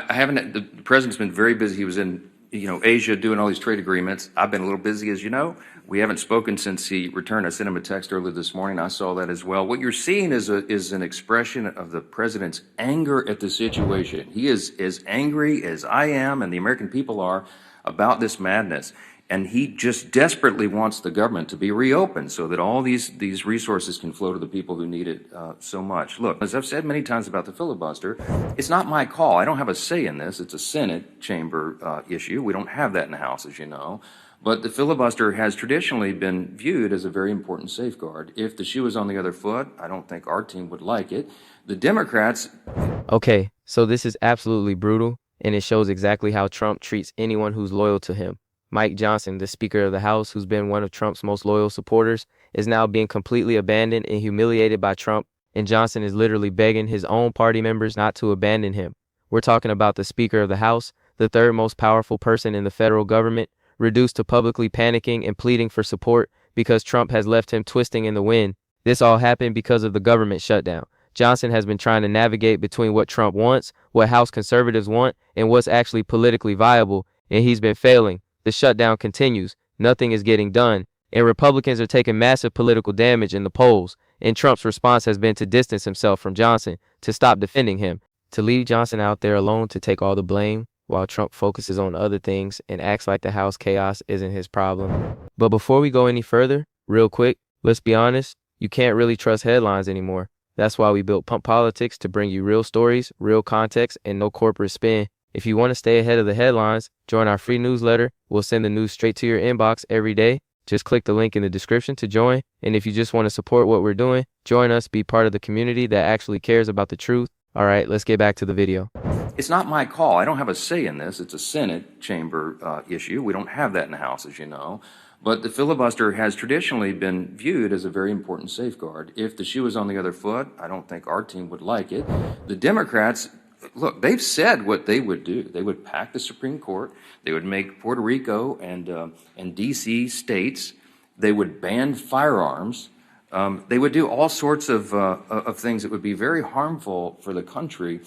I haven't. The president's been very busy. He was in, Asia doing all these trade agreements. I've been a little busy, as you know. We haven't spoken since he returned. I sent him a text earlier this morning. I saw that as well. What you're seeing is an expression of the president's anger at the situation. He is as angry as I am and the American people are about this madness. And he just desperately wants the government to be reopened so that all these resources can flow to the people who need it so much. Look, as I've said many times about the filibuster, it's not my call. I don't have a say in this. It's a Senate chamber issue. We don't have that in the House, as you know. But the filibuster has traditionally been viewed as a very important safeguard. If the shoe was on the other foot, I don't think our team would like it. The Democrats. Okay, so this is absolutely brutal, and it shows exactly how Trump treats anyone who's loyal to him. Mike Johnson, the Speaker of the House, who's been one of Trump's most loyal supporters, is now being completely abandoned and humiliated by Trump, and Johnson is literally begging his own party members not to abandon him. We're talking about the Speaker of the House, the third most powerful person in the federal government, reduced to publicly panicking and pleading for support because Trump has left him twisting in the wind. This all happened because of the government shutdown. Johnson has been trying to navigate between what Trump wants, what House conservatives want, and what's actually politically viable, and he's been failing. The shutdown continues. Nothing is getting done, and Republicans are taking massive political damage in the polls, and Trump's response has been to distance himself from Johnson, to stop defending him, to leave Johnson out there alone to take all the blame, while Trump focuses on other things and acts like the House chaos isn't his problem. But before we go any further, real quick, let's be honest, you can't really trust headlines anymore. That's why we built Pump Politics, to bring you real stories, real context, and no corporate spin. If you want to stay ahead of the headlines, join our free newsletter. We'll send the news straight to your inbox every day. Just click the link in the description to join. And if you just want to support what we're doing, join us, be part of the community that actually cares about the truth. All right, let's get back to the video. It's not my call. I don't have a say in this. It's a Senate chamber issue. We don't have that in the House, as you know. But the filibuster has traditionally been viewed as a very important safeguard. If the shoe was on the other foot, I don't think our team would like it. The Democrats, look, they've said what they would do. They would pack the Supreme Court. They would make Puerto Rico and D.C. states. They would ban firearms. They would do all sorts of things that would be very harmful for the country.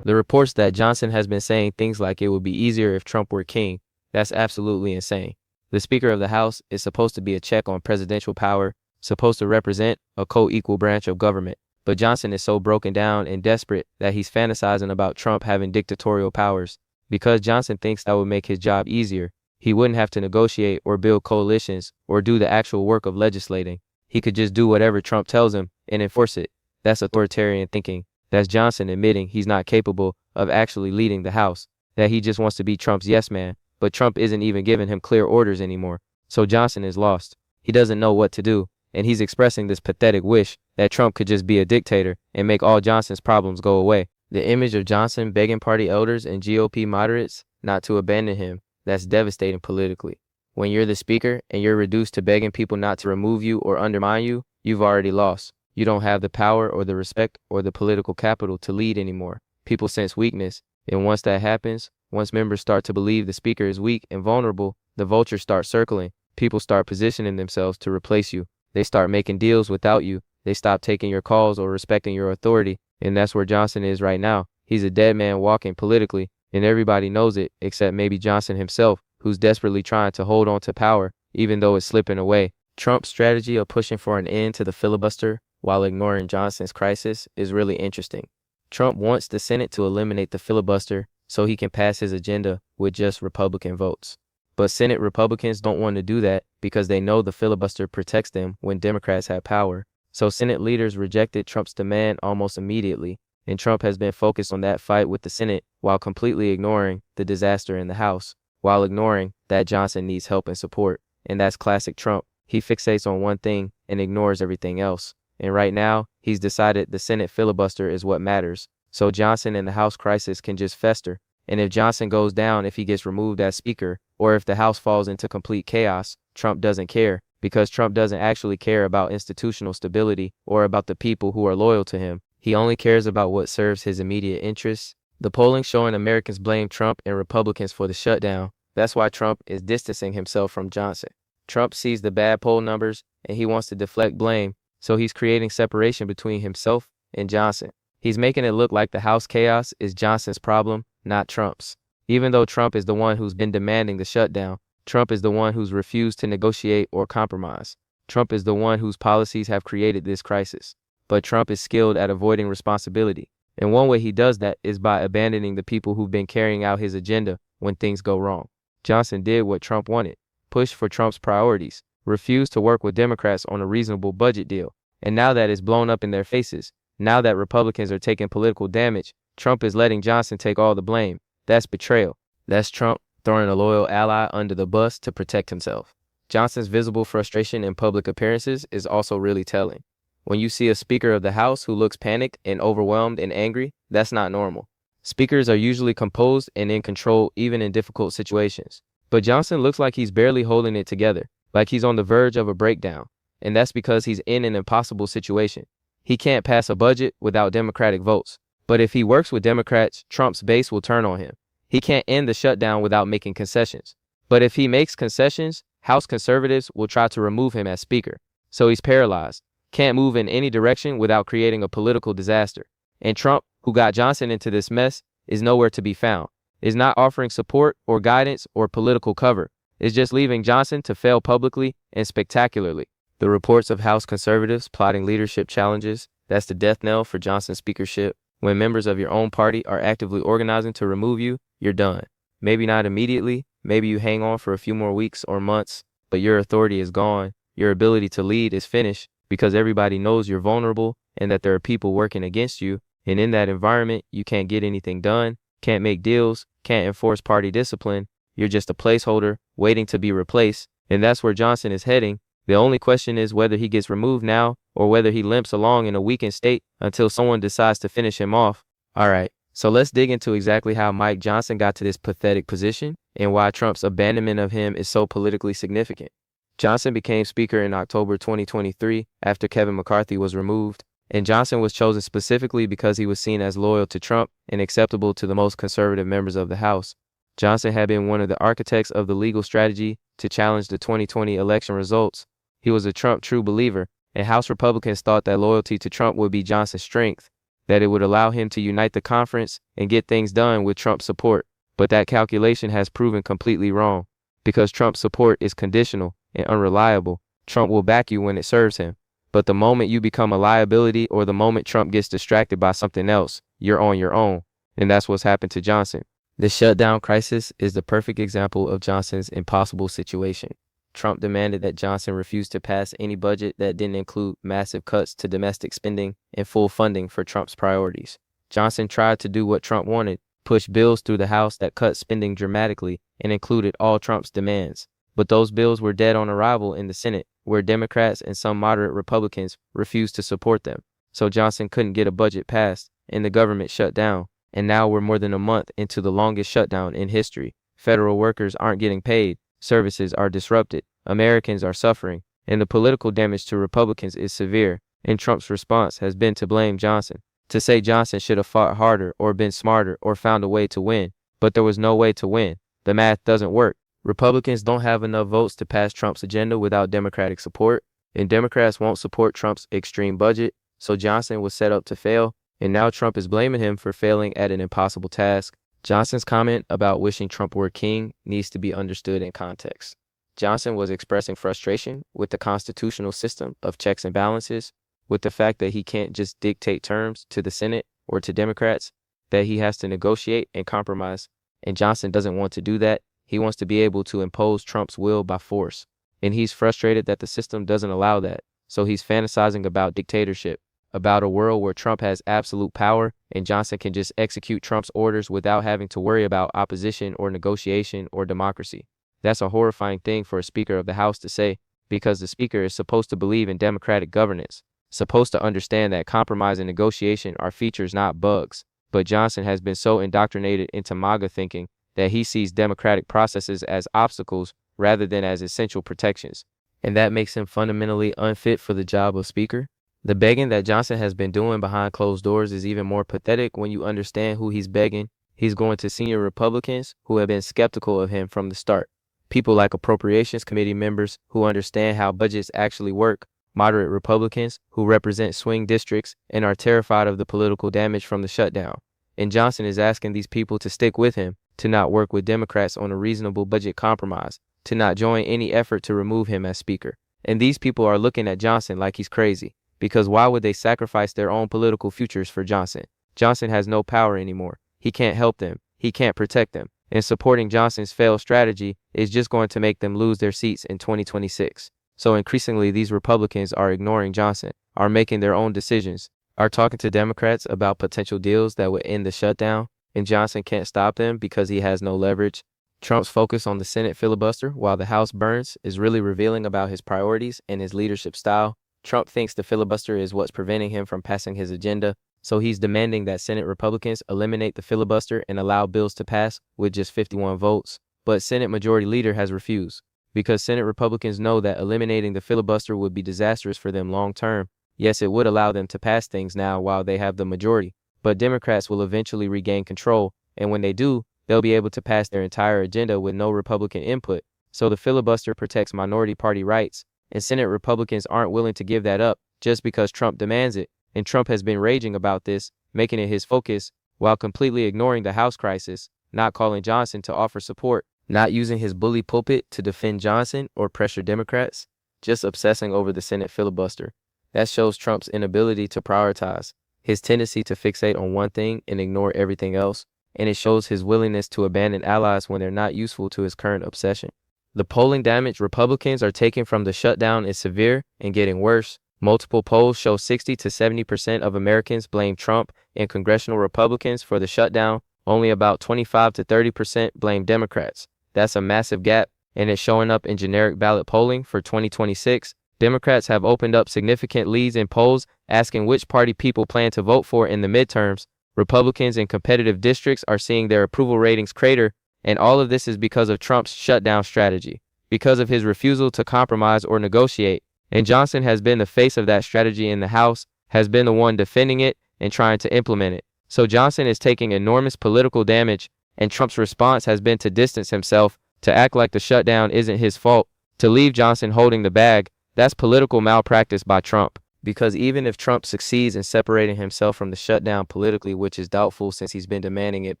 The reports that Johnson has been saying things like it would be easier if Trump were king, that's absolutely insane. The Speaker of the House is supposed to be a check on presidential power, supposed to represent a co-equal branch of government. But Johnson is so broken down and desperate that he's fantasizing about Trump having dictatorial powers. Because Johnson thinks that would make his job easier, he wouldn't have to negotiate or build coalitions or do the actual work of legislating. He could just do whatever Trump tells him and enforce it. That's authoritarian thinking. That's Johnson admitting he's not capable of actually leading the House, that he just wants to be Trump's yes man. But Trump isn't even giving him clear orders anymore. So Johnson is lost. He doesn't know what to do, and he's expressing this pathetic wish that Trump could just be a dictator and make all Johnson's problems go away. The image of Johnson begging party elders and GOP moderates not to abandon him, that's devastating politically. When you're the speaker and you're reduced to begging people not to remove you or undermine you, you've already lost. You don't have the power or the respect or the political capital to lead anymore. People sense weakness, and once that happens, once members start to believe the speaker is weak and vulnerable, the vultures start circling. People start positioning themselves to replace you. They start making deals without you. They stop taking your calls or respecting your authority. And that's where Johnson is right now. He's a dead man walking politically, and everybody knows it except maybe Johnson himself, who's desperately trying to hold on to power, even though it's slipping away. Trump's strategy of pushing for an end to the filibuster while ignoring Johnson's crisis is really interesting. Trump wants the Senate to eliminate the filibuster so he can pass his agenda with just Republican votes. But Senate Republicans don't want to do that because they know the filibuster protects them when Democrats have power. So Senate leaders rejected Trump's demand almost immediately, and Trump has been focused on that fight with the Senate while completely ignoring the disaster in the House, while ignoring that Johnson needs help and support. And that's classic Trump. He fixates on one thing and ignores everything else. And right now, he's decided the Senate filibuster is what matters. So Johnson and the House crisis can just fester. And if Johnson goes down, if he gets removed as speaker, or if the House falls into complete chaos, Trump doesn't care, because Trump doesn't actually care about institutional stability or about the people who are loyal to him. He only cares about what serves his immediate interests. The polling showing Americans blame Trump and Republicans for the shutdown. That's why Trump is distancing himself from Johnson. Trump sees the bad poll numbers and he wants to deflect blame, so he's creating separation between himself and Johnson. He's making it look like the House chaos is Johnson's problem, not Trump's. Even though Trump is the one who's been demanding the shutdown, Trump is the one who's refused to negotiate or compromise. Trump is the one whose policies have created this crisis. But Trump is skilled at avoiding responsibility. And one way he does that is by abandoning the people who've been carrying out his agenda when things go wrong. Johnson did what Trump wanted, pushed for Trump's priorities, refused to work with Democrats on a reasonable budget deal. And now that it's blown up in their faces, now that Republicans are taking political damage, Trump is letting Johnson take all the blame. That's betrayal. That's Trump throwing a loyal ally under the bus to protect himself. Johnson's visible frustration in public appearances is also really telling. When you see a Speaker of the House who looks panicked and overwhelmed and angry, that's not normal. Speakers are usually composed and in control even in difficult situations. But Johnson looks like he's barely holding it together, like he's on the verge of a breakdown. And that's because he's in an impossible situation. He can't pass a budget without Democratic votes. But if he works with Democrats, Trump's base will turn on him. He can't end the shutdown without making concessions. But if he makes concessions, House conservatives will try to remove him as Speaker. So he's paralyzed, can't move in any direction without creating a political disaster. And Trump, who got Johnson into this mess, is nowhere to be found, is not offering support or guidance or political cover, is just leaving Johnson to fail publicly and spectacularly. The reports of House conservatives plotting leadership challenges, that's the death knell for Johnson's speakership. When members of your own party are actively organizing to remove you, you're done. Maybe not immediately, maybe you hang on for a few more weeks or months, but your authority is gone. Your ability to lead is finished because everybody knows you're vulnerable and that there are people working against you. And in that environment, you can't get anything done, can't make deals, can't enforce party discipline. You're just a placeholder waiting to be replaced. And that's where Johnson is heading. The only question is whether he gets removed now or whether he limps along in a weakened state until someone decides to finish him off. All right, so let's dig into exactly how Mike Johnson got to this pathetic position and why Trump's abandonment of him is so politically significant. Johnson became Speaker in October 2023 after Kevin McCarthy was removed, and Johnson was chosen specifically because he was seen as loyal to Trump and acceptable to the most conservative members of the House. Johnson had been one of the architects of the legal strategy to challenge the 2020 election results. He was a Trump true believer, and House Republicans thought that loyalty to Trump would be Johnson's strength, that it would allow him to unite the conference and get things done with Trump's support. But that calculation has proven completely wrong. Because Trump's support is conditional and unreliable, Trump will back you when it serves him. But the moment you become a liability or the moment Trump gets distracted by something else, you're on your own. And that's what's happened to Johnson. The shutdown crisis is the perfect example of Johnson's impossible situation. Trump demanded that Johnson refuse to pass any budget that didn't include massive cuts to domestic spending and full funding for Trump's priorities. Johnson tried to do what Trump wanted, push bills through the House that cut spending dramatically and included all Trump's demands. But those bills were dead on arrival in the Senate, where Democrats and some moderate Republicans refused to support them. So Johnson couldn't get a budget passed, and the government shut down. And now we're more than a month into the longest shutdown in history. Federal workers aren't getting paid. Services are disrupted, Americans are suffering, and the political damage to Republicans is severe, and Trump's response has been to blame Johnson, to say Johnson should have fought harder or been smarter or found a way to win. But there was no way to win. The math doesn't work. Republicans don't have enough votes to pass Trump's agenda without Democratic support, and Democrats won't support Trump's extreme budget, so Johnson was set up to fail, and now Trump is blaming him for failing at an impossible task. Johnson's comment about wishing Trump were king needs to be understood in context. Johnson was expressing frustration with the constitutional system of checks and balances, with the fact that he can't just dictate terms to the Senate or to Democrats, that he has to negotiate and compromise. And Johnson doesn't want to do that. He wants to be able to impose Trump's will by force. And he's frustrated that the system doesn't allow that. So he's fantasizing about dictatorship, about a world where Trump has absolute power and Johnson can just execute Trump's orders without having to worry about opposition or negotiation or democracy. That's a horrifying thing for a Speaker of the House to say, because the Speaker is supposed to believe in democratic governance, supposed to understand that compromise and negotiation are features, not bugs. But Johnson has been so indoctrinated into MAGA thinking that he sees democratic processes as obstacles rather than as essential protections. And that makes him fundamentally unfit for the job of Speaker. The begging that Johnson has been doing behind closed doors is even more pathetic when you understand who he's begging. He's going to senior Republicans who have been skeptical of him from the start. People like Appropriations Committee members who understand how budgets actually work, moderate Republicans who represent swing districts and are terrified of the political damage from the shutdown, And Johnson is asking these people to stick with him, to not work with Democrats on a reasonable budget compromise, to not join any effort to remove him as Speaker. And these people are looking at Johnson like he's crazy, because why would they sacrifice their own political futures for Johnson? Johnson has no power anymore. He can't help them. He can't protect them. And supporting Johnson's failed strategy is just going to make them lose their seats in 2026. So increasingly, these Republicans are ignoring Johnson, are making their own decisions, are talking to Democrats about potential deals that would end the shutdown, and Johnson can't stop them because he has no leverage. Trump's focus on the Senate filibuster while the House burns is really revealing about his priorities and his leadership style. Trump thinks the filibuster is what's preventing him from passing his agenda, so he's demanding that Senate Republicans eliminate the filibuster and allow bills to pass with just 51 votes. But Senate Majority Leader has refused, because Senate Republicans know that eliminating the filibuster would be disastrous for them long term. Yes, it would allow them to pass things now while they have the majority, but Democrats will eventually regain control, and when they do, they'll be able to pass their entire agenda with no Republican input. So the filibuster protects minority party rights, and Senate Republicans aren't willing to give that up just because Trump demands it. And Trump has been raging about this, making it his focus, while completely ignoring the House crisis, not calling Johnson to offer support, not using his bully pulpit to defend Johnson or pressure Democrats, just obsessing over the Senate filibuster. That shows Trump's inability to prioritize, his tendency to fixate on one thing and ignore everything else, and it shows his willingness to abandon allies when they're not useful to his current obsession. The polling damage Republicans are taking from the shutdown is severe and getting worse. Multiple polls show 60 to 70% of Americans blame Trump and congressional Republicans for the shutdown. Only about 25 to 30% blame Democrats. That's a massive gap, and it's showing up in generic ballot polling for 2026. Democrats have opened up significant leads in polls asking which party people plan to vote for in the midterms. Republicans in competitive districts are seeing their approval ratings crater, and all of this is because of Trump's shutdown strategy, because of his refusal to compromise or negotiate. And Johnson has been the face of that strategy in the House, has been the one defending it and trying to implement it. So Johnson is taking enormous political damage, and Trump's response has been to distance himself, to act like the shutdown isn't his fault, to leave Johnson holding the bag. That's political malpractice by Trump. Because even if Trump succeeds in separating himself from the shutdown politically, which is doubtful since he's been demanding it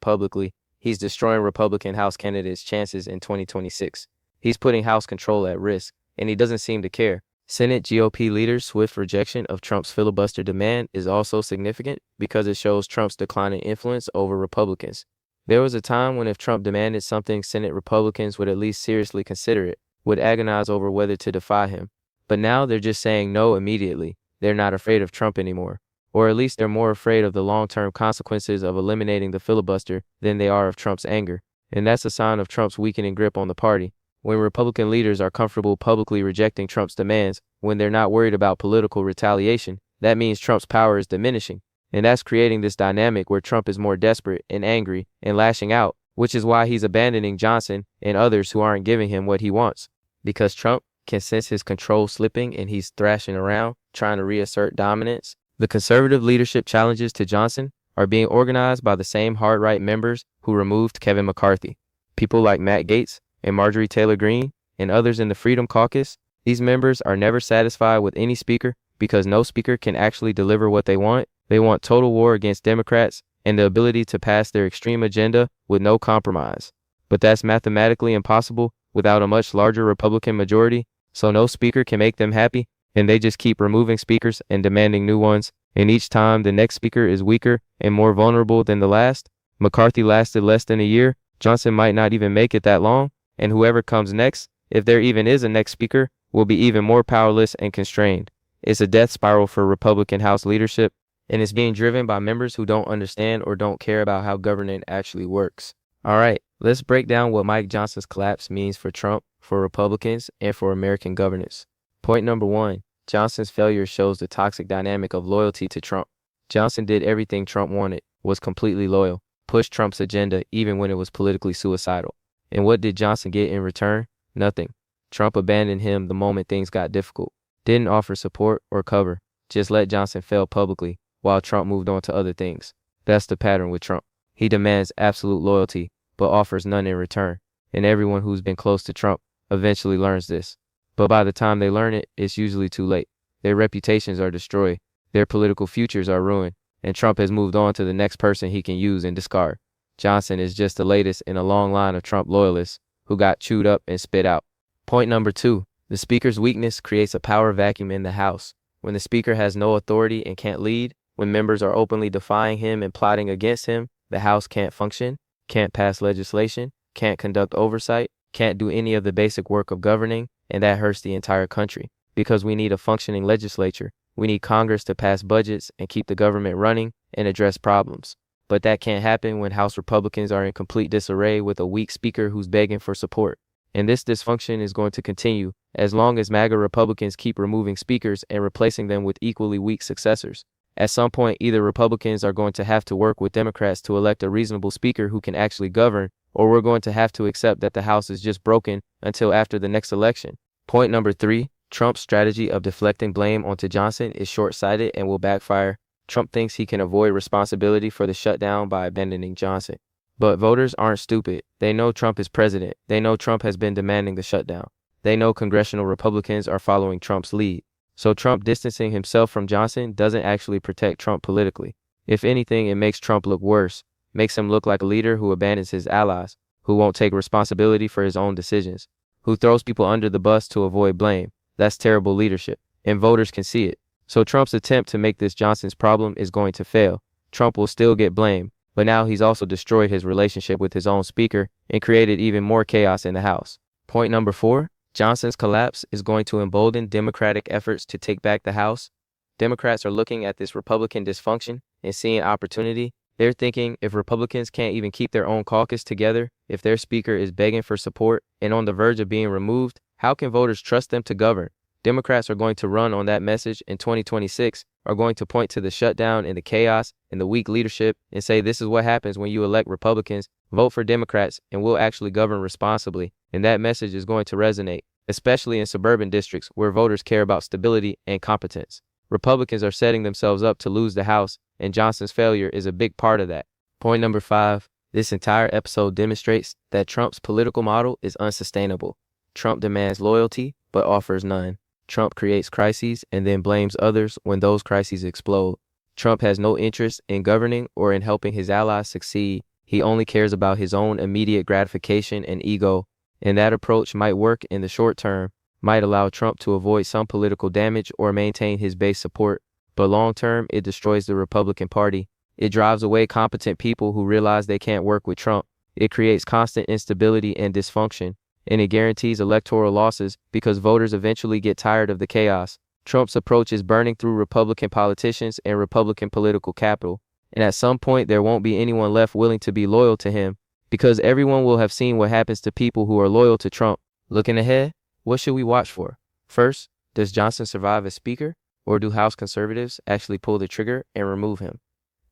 publicly, he's destroying Republican House candidates' chances in 2026. He's putting House control at risk, and he doesn't seem to care. Senate GOP leaders' swift rejection of Trump's filibuster demand is also significant because it shows Trump's declining influence over Republicans. There was a time when if Trump demanded something, Senate Republicans would at least seriously consider it, would agonize over whether to defy him. But now they're just saying no immediately. They're not afraid of Trump anymore, or at least they're more afraid of the long-term consequences of eliminating the filibuster than they are of Trump's anger. And that's a sign of Trump's weakening grip on the party. When Republican leaders are comfortable publicly rejecting Trump's demands, when they're not worried about political retaliation, that means Trump's power is diminishing. And that's creating this dynamic where Trump is more desperate and angry and lashing out, which is why he's abandoning Johnson and others who aren't giving him what he wants. Because Trump can sense his control slipping and he's thrashing around, trying to reassert dominance. The conservative leadership challenges to Johnson are being organized by the same hard-right members who removed Kevin McCarthy. People like Matt Gaetz and Marjorie Taylor Greene and others in the Freedom Caucus. These members are never satisfied with any speaker because no speaker can actually deliver what they want. They want total war against Democrats and the ability to pass their extreme agenda with no compromise. But that's mathematically impossible without a much larger Republican majority, so no speaker can make them happy, and they just keep removing speakers and demanding new ones, and each time the next speaker is weaker and more vulnerable than the last. McCarthy lasted less than a year. Johnson might not even make it that long, and whoever comes next, if there even is a next speaker, will be even more powerless and constrained. It's a death spiral for Republican House leadership, and it's being driven by members who don't understand or don't care about how government actually works. All right, let's break down what Mike Johnson's collapse means for Trump, for Republicans, and for American governance. Point number 1, Johnson's failure shows the toxic dynamic of loyalty to Trump. Johnson did everything Trump wanted, was completely loyal, pushed Trump's agenda even when it was politically suicidal. And what did Johnson get in return? Nothing. Trump abandoned him the moment things got difficult. Didn't offer support or cover, just let Johnson fail publicly while Trump moved on to other things. That's the pattern with Trump. He demands absolute loyalty, but offers none in return. And everyone who's been close to Trump eventually learns this. But by the time they learn it, it's usually too late. Their reputations are destroyed. Their political futures are ruined. and Trump has moved on to the next person he can use and discard. Johnson is just the latest in a long line of Trump loyalists who got chewed up and spit out. Point number 2. The Speaker's weakness creates a power vacuum in the House. When the Speaker has no authority and can't lead, when members are openly defying him and plotting against him, the House can't function, can't pass legislation, can't conduct oversight, can't do any of the basic work of governing, and that hurts the entire country. Because we need a functioning legislature, we need Congress to pass budgets and keep the government running and address problems. But that can't happen when House Republicans are in complete disarray with a weak Speaker who's begging for support. And this dysfunction is going to continue as long as MAGA Republicans keep removing speakers and replacing them with equally weak successors. At some point, either Republicans are going to have to work with Democrats to elect a reasonable speaker who can actually govern, or we're going to have to accept that the House is just broken until after the next election. Point number 3, Trump's strategy of deflecting blame onto Johnson is short-sighted and will backfire. Trump thinks he can avoid responsibility for the shutdown by abandoning Johnson. But voters aren't stupid. They know Trump is president. They know Trump has been demanding the shutdown. They know congressional Republicans are following Trump's lead. So Trump distancing himself from Johnson doesn't actually protect Trump politically. If anything, it makes Trump look worse, makes him look like a leader who abandons his allies, who won't take responsibility for his own decisions, who throws people under the bus to avoid blame. That's terrible leadership, and voters can see it. So Trump's attempt to make this Johnson's problem is going to fail. Trump will still get blamed, but now he's also destroyed his relationship with his own speaker and created even more chaos in the House. Point number 4, Johnson's collapse is going to embolden Democratic efforts to take back the House. Democrats are looking at this Republican dysfunction and seeing opportunity. They're thinking if Republicans can't even keep their own caucus together, if their speaker is begging for support and on the verge of being removed, how can voters trust them to govern? Democrats are going to run on that message in 2026, are going to point to the shutdown and the chaos and the weak leadership and say this is what happens when you elect Republicans, vote for Democrats, and we'll actually govern responsibly. And that message is going to resonate, especially in suburban districts where voters care about stability and competence. Republicans are setting themselves up to lose the House, and Johnson's failure is a big part of that. Point number 5, this entire episode demonstrates that Trump's political model is unsustainable. Trump demands loyalty, but offers none. Trump creates crises and then blames others when those crises explode. Trump has no interest in governing or in helping his allies succeed. He only cares about his own immediate gratification and ego, and that approach might work in the short term, might allow Trump to avoid some political damage or maintain his base support, but long term, it destroys the Republican Party. It drives away competent people who realize they can't work with Trump. It creates constant instability and dysfunction, and it guarantees electoral losses because voters eventually get tired of the chaos. Trump's approach is burning through Republican politicians and Republican political capital, and at some point there won't be anyone left willing to be loyal to him because everyone will have seen what happens to people who are loyal to Trump. Looking ahead, what should we watch for? First, does Johnson survive as Speaker, or do House conservatives actually pull the trigger and remove him?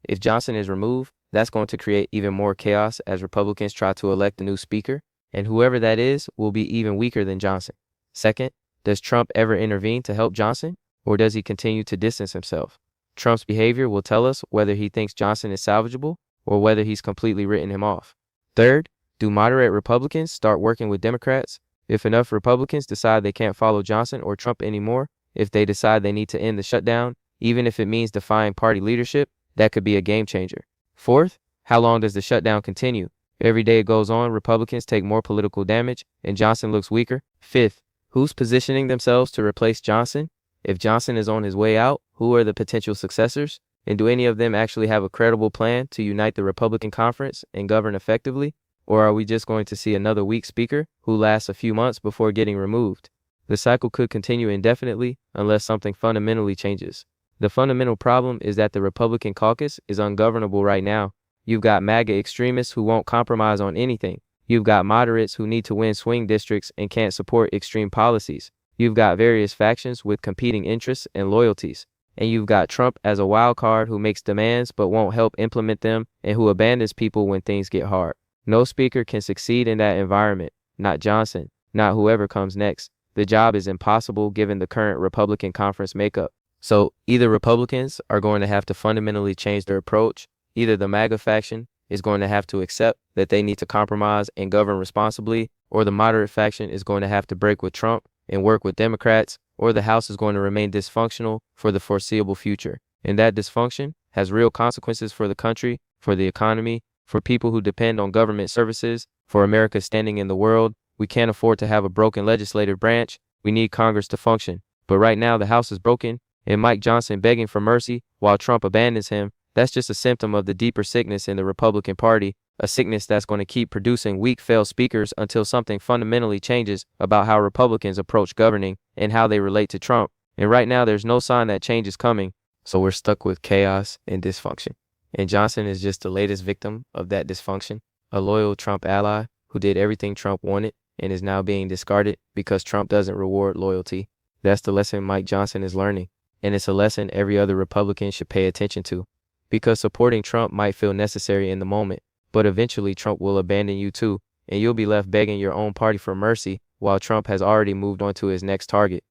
If Johnson is removed, that's going to create even more chaos as Republicans try to elect a new Speaker, and whoever that is will be even weaker than Johnson. Second, does Trump ever intervene to help Johnson, or does he continue to distance himself? Trump's behavior will tell us whether he thinks Johnson is salvageable or whether he's completely written him off. Third, do moderate Republicans start working with Democrats? If enough Republicans decide they can't follow Johnson or Trump anymore, if they decide they need to end the shutdown, even if it means defying party leadership, that could be a game changer. Fourth, how long does the shutdown continue? Every day it goes on, Republicans take more political damage and Johnson looks weaker. Fifth, who's positioning themselves to replace Johnson? If Johnson is on his way out, who are the potential successors? And do any of them actually have a credible plan to unite the Republican conference and govern effectively? Or are we just going to see another weak speaker who lasts a few months before getting removed? The cycle could continue indefinitely unless something fundamentally changes. The fundamental problem is that the Republican caucus is ungovernable right now. You've got MAGA extremists who won't compromise on anything. You've got moderates who need to win swing districts and can't support extreme policies. You've got various factions with competing interests and loyalties. And you've got Trump as a wild card who makes demands but won't help implement them and who abandons people when things get hard. No speaker can succeed in that environment. Not Johnson, not whoever comes next. The job is impossible given the current Republican conference makeup. So either Republicans are going to have to fundamentally change their approach, either the MAGA faction is going to have to accept that they need to compromise and govern responsibly, or the moderate faction is going to have to break with Trump and work with Democrats, or the House is going to remain dysfunctional for the foreseeable future. And that dysfunction has real consequences for the country, for the economy, for people who depend on government services, for America's standing in the world. We can't afford to have a broken legislative branch. We need Congress to function. But right now, the House is broken, and Mike Johnson begging for mercy while Trump abandons him, that's just a symptom of the deeper sickness in the Republican Party, a sickness that's going to keep producing weak, failed speakers until something fundamentally changes about how Republicans approach governing and how they relate to Trump. And right now, there's no sign that change is coming, so we're stuck with chaos and dysfunction. And Johnson is just the latest victim of that dysfunction, a loyal Trump ally who did everything Trump wanted and is now being discarded because Trump doesn't reward loyalty. That's the lesson Mike Johnson is learning, and it's a lesson every other Republican should pay attention to. Because supporting Trump might feel necessary in the moment, but eventually Trump will abandon you too, and you'll be left begging your own party for mercy while Trump has already moved on to his next target.